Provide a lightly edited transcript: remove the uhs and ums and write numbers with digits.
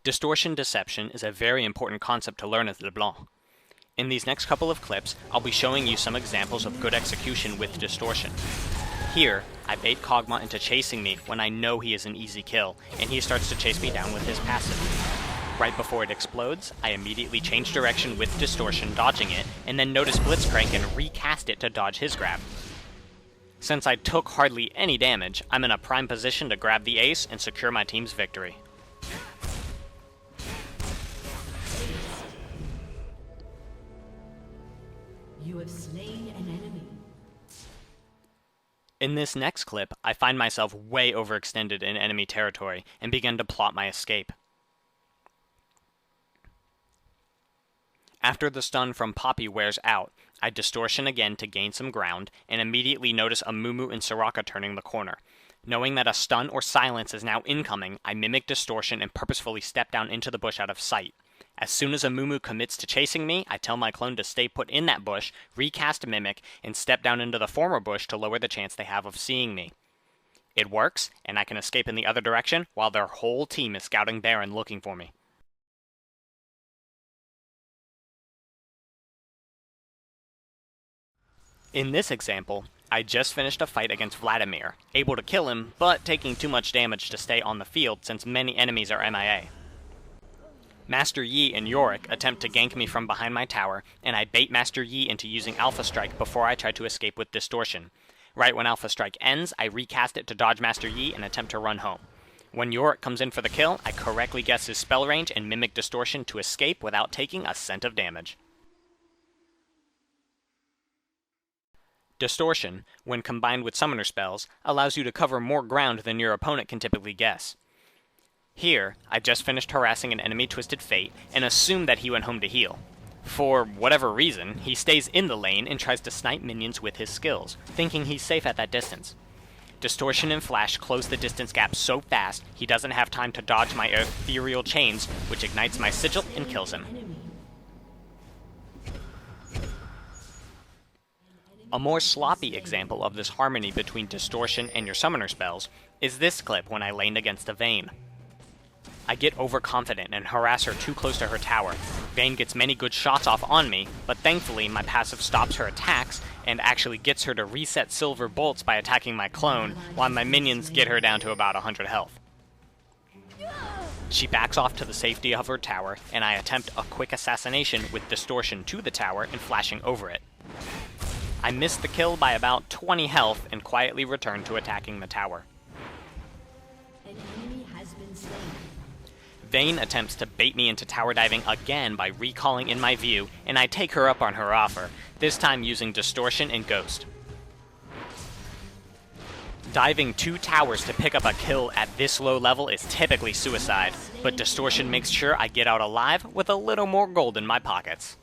Distortion deception is a very important concept to learn as LeBlanc. In these next couple of clips, I'll be showing you some examples of good execution with distortion. Here, I bait Kog'Maw into chasing me when I know he is an easy kill, and he starts to chase me down with his passive. Right before it explodes, I immediately change direction with distortion, dodging it, and then notice Blitzcrank and recast it to dodge his grab. Since I took hardly any damage, I'm in a prime position to grab the ace and secure my team's victory. You have slain an enemy. In this next clip, I find myself way overextended in enemy territory and begin to plot my escape. After the stun from Poppy wears out, I distortion again to gain some ground and immediately notice a Mumu and Soraka turning the corner. Knowing that a stun or silence is now incoming, I mimic distortion and purposefully step down into the bush out of sight. As soon as a Mumu commits to chasing me, I tell my clone to stay put in that bush, recast Mimic, and step down into the former bush to lower the chance they have of seeing me. It works, and I can escape in the other direction while their whole team is scouting Baron looking for me. In this example, I just finished a fight against Vladimir, able to kill him, but taking too much damage to stay on the field since many enemies are MIA. Master Yi and Yorick attempt to gank me from behind my tower, and I bait Master Yi into using Alpha Strike before I try to escape with Distortion. Right when Alpha Strike ends, I recast it to dodge Master Yi and attempt to run home. When Yorick comes in for the kill, I correctly guess his spell range and mimic Distortion to escape without taking a cent of damage. Distortion, when combined with summoner spells, allows you to cover more ground than your opponent can typically guess. Here, I just finished harassing an enemy Twisted Fate and assumed that he went home to heal. For whatever reason, he stays in the lane and tries to snipe minions with his skills, thinking he's safe at that distance. Distortion and Flash close the distance gap so fast, he doesn't have time to dodge my ethereal chains, which ignites my sigil and kills him. A more sloppy example of this harmony between distortion and your summoner spells is this clip when I laned against a Vayne. I get overconfident and harass her too close to her tower. Vayne gets many good shots off on me, but thankfully my passive stops her attacks and actually gets her to reset silver bolts by attacking my clone, while my minions get her down to about 100 health. She backs off to the safety of her tower, and I attempt a quick assassination with distortion to the tower and flashing over it. I miss the kill by about 20 health and quietly return to attacking the tower. An enemy has been slain. Vayne attempts to bait me into tower diving again by recalling in my view, and I take her up on her offer, this time using Distortion and Ghost. Diving 2 towers to pick up a kill at this low level is typically suicide, but Distortion makes sure I get out alive with a little more gold in my pockets.